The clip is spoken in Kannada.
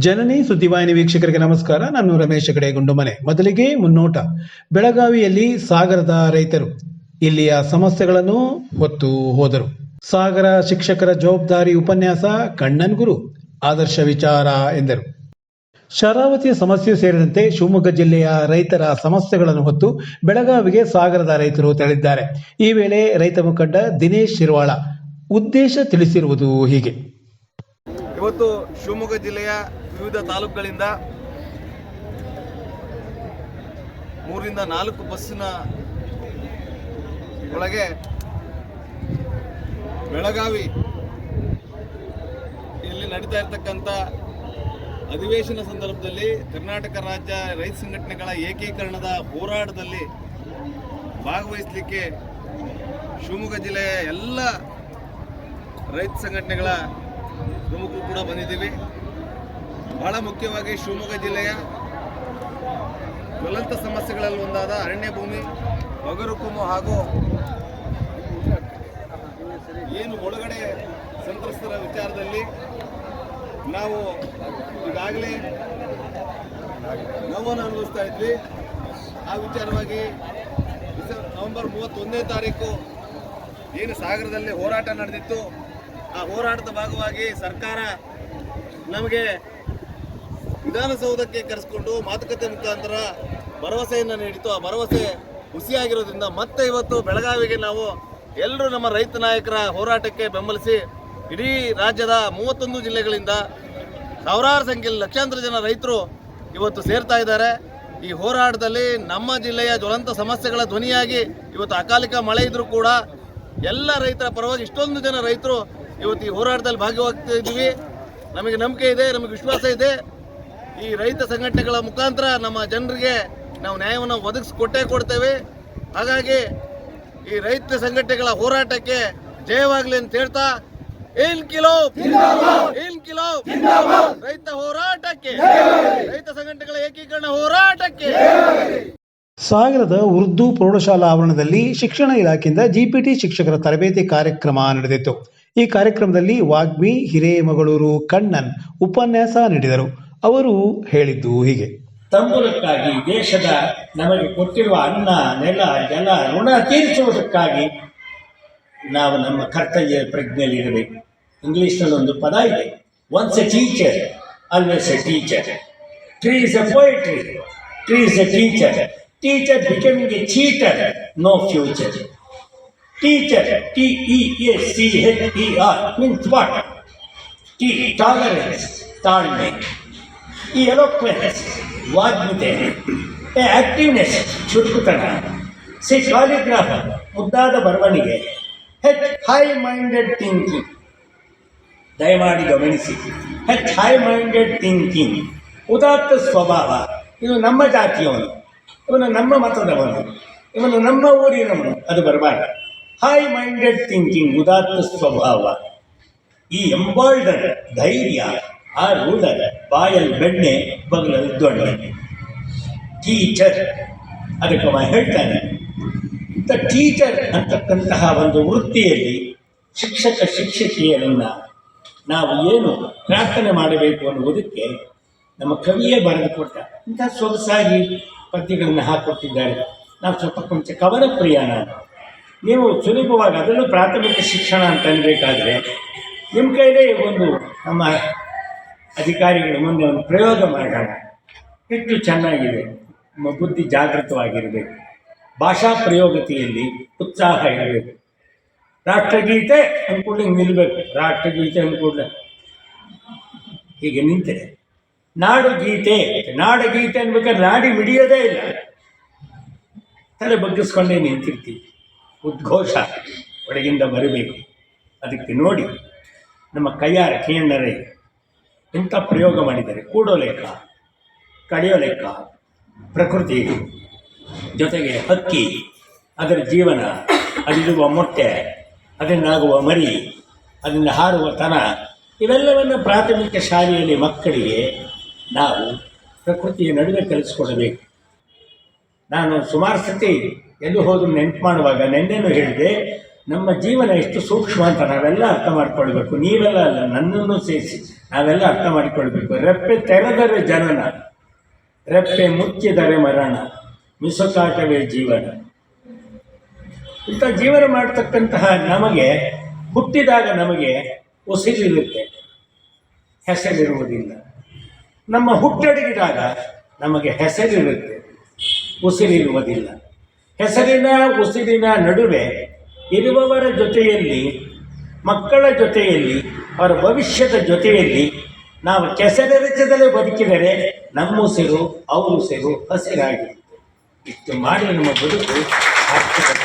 ಜನನಿ ಸುದ್ದಿವಾಹಿನಿ ವೀಕ್ಷಕರಿಗೆ ನಮಸ್ಕಾರ. ನಾನು ರಮೇಶ್ ಹೆಗಡೆ ಗುಂಡುಮನೆ. ಮೊದಲಿಗೆ ಮುನ್ನೋಟ. ಬೆಳಗಾವಿಯಲ್ಲಿ ಸಾಗರದ ರೈತರು ಇಲ್ಲಿಯ ಸಮಸ್ಯೆಗಳನ್ನು ಹೊತ್ತು ಹೋದರು. ಸಾಗರ ಶಿಕ್ಷಕರ ಜವಾಬ್ದಾರಿ ಉಪನ್ಯಾಸ ಕಣ್ಣನ್ ಗುರು ಆದರ್ಶ ವಿಚಾರ ಎಂದರು. ಶರಾವತಿಯ ಸಮಸ್ಯೆ ಸೇರಿದಂತೆ ಶಿವಮೊಗ್ಗ ಜಿಲ್ಲೆಯ ರೈತರ ಸಮಸ್ಯೆಗಳನ್ನು ಹೊತ್ತು ಬೆಳಗಾವಿಗೆ ಸಾಗರದ ರೈತರು ತೆರಳಿದ್ದಾರೆ. ಈ ವೇಳೆ ರೈತ ಮುಖಂಡ ದಿನೇಶ್ ಶಿರ್ವಾಳ ಉದ್ದೇಶ ತಿಳಿಸಿರುವುದು ಹೀಗೆ. ಇವತ್ತು ಶಿವಮೊಗ್ಗ ಜಿಲ್ಲೆಯ ವಿವಿಧ ತಾಲೂಕುಗಳಿಂದ 3ರಿಂದ 4 ಬಸ್ಸಿನ ಒಳಗೆ ಬೆಳಗಾವಿ ಇಲ್ಲಿ ನಡೀತಾ ಇರತಕ್ಕಂಥ ಅಧಿವೇಶನ ಸಂದರ್ಭದಲ್ಲಿ ಕರ್ನಾಟಕ ರಾಜ್ಯ ರೈತ ಸಂಘಟನೆಗಳ ಏಕೀಕರಣದ ಹೋರಾಟದಲ್ಲಿ ಭಾಗವಹಿಸಲಿಕ್ಕೆ ಶಿವಮೊಗ್ಗ ಜಿಲ್ಲೆಯ ಎಲ್ಲ ರೈತ ಸಂಘಟನೆಗಳ ಪ್ರಮುಖರು ಕೂಡ ಬಂದಿದ್ದೀವಿ. ಬಹಳ ಮುಖ್ಯವಾಗಿ ಶಿವಮೊಗ್ಗ ಜಿಲ್ಲೆಯ ಜ್ವಲಂತ ಸಮಸ್ಯೆಗಳಲ್ಲಿ ಒಂದಾದ ಅರಣ್ಯ ಭೂಮಿ, ಒಗರುಕುಮು ಹಾಗೂ ಏನು ಒಳಗಡೆ ಸಂತ್ರಸ್ತರ ವಿಚಾರದಲ್ಲಿ ನಾವು ಈಗಾಗಲೇ ನೋವನ್ನು ಅನುಭವಿಸ್ತಾ ಇದ್ವಿ. ಆ ವಿಚಾರವಾಗಿ ನವೆಂಬರ್ 31ನೇ ತಾರೀಕು ಏನು ಸಾಗರದಲ್ಲಿ ಹೋರಾಟ ನಡೆದಿತ್ತು, ಆ ಹೋರಾಟದ ಭಾಗವಾಗಿ ಸರ್ಕಾರ ನಮಗೆ ವಿಧಾನಸೌಧಕ್ಕೆ ಕರೆಸಿಕೊಂಡು ಮಾತುಕತೆ ಮುಖಾಂತರ ಭರವಸೆಯನ್ನು ನೀಡಿತು. ಆ ಭರವಸೆ ಹುಸಿಯಾಗಿರೋದ್ರಿಂದ ಮತ್ತೆ ಇವತ್ತು ಬೆಳಗಾವಿಗೆ ನಾವು ಎಲ್ಲರೂ ನಮ್ಮ ರೈತ ನಾಯಕರ ಹೋರಾಟಕ್ಕೆ ಬೆಂಬಲಿಸಿ ಇಡೀ ರಾಜ್ಯದ 31 ಜಿಲ್ಲೆಗಳಿಂದ ಸಾವಿರಾರು ಸಂಖ್ಯೆಯಲ್ಲಿ ಲಕ್ಷಾಂತರ ಜನ ರೈತರು ಇವತ್ತು ಸೇರ್ತಾ ಇದ್ದಾರೆ. ಈ ಹೋರಾಟದಲ್ಲಿ ನಮ್ಮ ಜಿಲ್ಲೆಯ ಜ್ವಲಂತ ಸಮಸ್ಯೆಗಳ ಧ್ವನಿಯಾಗಿ ಇವತ್ತು ಅಕಾಲಿಕ ಮಳೆ ಇದ್ರೂ ಕೂಡ ಎಲ್ಲ ರೈತರ ಪರವಾಗಿ ಇಷ್ಟೊಂದು ಜನ ರೈತರು ಇವತ್ತು ಈ ಹೋರಾಟದಲ್ಲಿ ಭಾಗವಹಿಸ್ತಾ ಇದ್ದೀವಿ. ನಮಗೆ ನಂಬಿಕೆ ಇದೆ, ನಮಗೆ ವಿಶ್ವಾಸ ಇದೆ. ಈ ರೈತ ಸಂಘಟನೆಗಳ ಮುಖಾಂತರ ನಮ್ಮ ಜನರಿಗೆ ನಾವು ನ್ಯಾಯವನ್ನು ಒದಗಿಸಿಕೊಟ್ಟೇ ಕೊಡ್ತೇವೆ. ಹಾಗಾಗಿ ಈ ರೈತ ಸಂಘಟನೆಗಳ ಹೋರಾಟಕ್ಕೆ ಜಯವಾಗಲಿ ಅಂತ ಹೇಳ್ತಾ ಇನ್ಕಿಲಾಬ್ ರೈತ ಹೋರಾಟಕ್ಕೆ, ರೈತ ಸಂಘಟನೆಗಳ ಏಕೀಕರಣ ಹೋರಾಟಕ್ಕೆ. ಸಾಗರದ ಉರ್ದು ಪ್ರೌಢಶಾಲಾ ಆವರಣದಲ್ಲಿ ಶಿಕ್ಷಣ ಇಲಾಖೆಯಿಂದ ಜಿಪಿಟಿ ಶಿಕ್ಷಕರ ತರಬೇತಿ ಕಾರ್ಯಕ್ರಮ ನಡೆದಿತ್ತು. ಈ ಕಾರ್ಯಕ್ರಮದಲ್ಲಿ ವಾಗ್ಮಿ ಹಿರೇಮಗಳೂರು ಕಣ್ಣನ್ ಉಪನ್ಯಾಸ ನೀಡಿದರು. ಅವರು ಹೇಳಿದ್ದು ಹೀಗೆ. ತಂಬುರಕ್ಕಾಗಿ ದೇಶದ ನಮಗೆ ಕೊಟ್ಟಿರುವ ಅನ್ನ, ನೆಲ, ಜಲ, ಋಣ ತೀರಿಸುವುದಕ್ಕಾಗಿ ನಾವು ನಮ್ಮ ಕರ್ತವ್ಯ ಪ್ರಜ್ಞೆಯಲ್ಲಿ ಇರಬೇಕು. ಇಂಗ್ಲೀಷ್ನಲ್ಲಿ ಒಂದು ಪದ ಇದೆ, once a teacher always a teacher. Tree is a poetry, tree is a teacher. Teacher becoming a cheater, no future. Teacher, T-E-A-C-H-E-R means what? T, tolerance, ತಾಳ್ಮೆ. E, eloquence, ವಾಗ್ಮಿತೆ. A, activeness, ಚುರುಕುತನ. C, calligrapher, ಮುದ್ದಾದ ಬರವಣಿಗೆ. H, high-minded thinking. ದಯಮಾಡಿ ಗಮನಿಸಿ. H, high-minded thinking. ಉದಾತ್ತ ಸ್ವಭಾವ. ಇದು ನಮ್ಮ ಜಾತಿಯವನು, ಇವನು ನಮ್ಮ ಮತದವನು, ಇವನು ನಮ್ಮ ಊರಿನವನು, ಅದು ಬರಬಾರ್ದು. ಹೈ ಮೈಂಡೆಡ್ ಥಿಂಕಿಂಗ್, ಉದಾತ್ತ ಸ್ವಭಾವ. ಈ ಎಂಬಾಲ್ಡರ್, ಧೈರ್ಯ, ಆ ರೂಲರ್, ಬಾಯಲ್ಲಿ ಬೆಣ್ಣೆ ಬಗಲಲ್ಲಿ ದೊಣ್ಣೆ. ಟೀಚರ್, ಅದಕ್ಕೆ ಹೇಳ್ತಾನೆ, ದ ಟೀಚರ್ ಅಂತಕ್ಕಂತಹ ಒಂದು ವೃತ್ತಿಯಲ್ಲಿ ಶಿಕ್ಷಕ ಶಿಕ್ಷಕಿಯರನ್ನು ನಾವು ಏನು ಪ್ರಾರ್ಥನೆ ಮಾಡಬೇಕು ಅನ್ನುವುದಕ್ಕೆ ನಮ್ಮ ಕವಿಯೇ ಬರೆದು ಕೊಟ್ಟ. ಇಂಥ ಸೊಗಸಾಗಿ ಪದ್ಯಗಳನ್ನು ಹಾಕೊಟ್ಟಿದ್ದಾರೆ. ನಾವು ಸ್ವಲ್ಪ ಕೊಂಚ ಕವನ ಪ್ರಿಯ. ನೀವು ಸುಲಭವಾಗಿ ಅದರಲ್ಲೂ ಪ್ರಾಥಮಿಕ ಶಿಕ್ಷಣ ಅಂತ ಅನ್ಬೇಕಾದ್ರೆ ನಿಮ್ಮ ಕೈಲೇ ಒಂದು ನಮ್ಮ ಅಧಿಕಾರಿಗಳ ಮುಂದೆ ಒಂದು ಪ್ರಯೋಗ ಮಾಡೋಣ. ಎಷ್ಟು ಚೆನ್ನಾಗಿದೆ. ನಮ್ಮ ಬುದ್ಧಿ ಜಾಗೃತವಾಗಿರಬೇಕು. ಭಾಷಾ ಪ್ರಯೋಗತೆಯಲ್ಲಿ ಉತ್ಸಾಹ ಇರಬೇಕು. ರಾಷ್ಟ್ರಗೀತೆ ಅಂದ್ಕೂಡಲೇ ನಿಲ್ಲಬೇಕು. ರಾಷ್ಟ್ರಗೀತೆ ಅಂದ್ಕೂಡಲೇ ಹೀಗೆ ನಿಂತರೆ ನಾಡುಗೀತೆ, ನಾಡಗೀತೆ ಅನ್ಬೇಕಾದ್ರೆ ನಾಡಿ ಮಿಡಿಯೋದೇ ಇಲ್ಲ, ತಲೆ ಬಗ್ಗಿಸ್ಕೊಂಡೇ ನಿಂತಿರ್ತೀವಿ. ಉದ್ಘೋಷ ಒಳಗಿಂದ ಬರಬೇಕು. ಅದಕ್ಕೆ ನೋಡಿ ನಮ್ಮ ಕೈಯಾರ ಕಿಯಣ್ಣರೇ ಇಂಥ ಪ್ರಯೋಗ ಮಾಡಿದ್ದಾರೆ. ಕೂಡೋ ಲೆಕ್ಕ, ಕಡಿಯೋ ಲೆಕ್ಕ, ಪ್ರಕೃತಿ ಜೊತೆಗೆ ಹಕ್ಕಿ, ಅದರ ಜೀವನ, ಅದಿರುವ ಮೊಟ್ಟೆ, ಅದರಿಂದಾಗುವ ಮರಿ, ಅದರಿಂದ ಹಾರುವ ತನ, ಇವೆಲ್ಲವನ್ನು ಪ್ರಾಥಮಿಕ ಶಾಲೆಯಲ್ಲಿ ಮಕ್ಕಳಿಗೆ ನಾವು ಪ್ರಕೃತಿಯ ನಡುವೆ ಕಲಿಸ್ಕೊಡಬೇಕು. ನಾನು ಸುಮಾರು ಸತಿ ಎಲ್ಲೂ ಹೋದರೂ ನೆನಪು ಮಾಡುವಾಗ ನೆನ್ನೆನೂ ಹೇಳಿದೆ, ನಮ್ಮ ಜೀವನ ಎಷ್ಟು ಸೂಕ್ಷ್ಮ ಅಂತ ನಾವೆಲ್ಲ ಅರ್ಥ ಮಾಡ್ಕೊಳ್ಬೇಕು. ನೀವೆಲ್ಲ ಅಲ್ಲ, ನನ್ನನ್ನು ಸೇರಿಸಿ ನಾವೆಲ್ಲ ಅರ್ಥ ಮಾಡಿಕೊಳ್ಬೇಕು. ರೆಪ್ಪೆ ತೆರೆದರೆ ಜನನ, ರೆಪ್ಪೆ ಮುಚ್ಚಿದರೆ ಮರಣ, ಮಿಸುಕಾಟವೇ ಜೀವನ. ಇಂಥ ಜೀವನ ಮಾಡತಕ್ಕಂತಹ ನಮಗೆ ಹುಟ್ಟಿದಾಗ ನಮಗೆ ಉಸಿರಿರುತ್ತೆ, ಹೆಸರಿರುವುದಿಲ್ಲ. ನಮ್ಮ ಹುಟ್ಟಡಗಿದಾಗ ನಮಗೆ ಹೆಸರಿರುತ್ತೆ, ಉಸಿರಿರುವುದಿಲ್ಲ. ಹೆಸರಿನ ಉಸಿರಿನ ನಡುವೆ ಇರುವವರ ಜೊತೆಯಲ್ಲಿ, ಮಕ್ಕಳ ಜೊತೆಯಲ್ಲಿ, ಅವರ ಭವಿಷ್ಯದ ಜೊತೆಯಲ್ಲಿ ನಾವು ಕೆಸರೆರಚದಲ್ಲೇ ಬದುಕಿದರೆ ನಮ್ಮ ಉಸಿರು ಅವ್ರ ಉಸಿರು ಹಸಿರಾಗಿರುತ್ತೆ. ಇಷ್ಟು ಮಾಡಿ ನಮ್ಮ ಬದುಕು ಸಾರ್ಥಕತೆ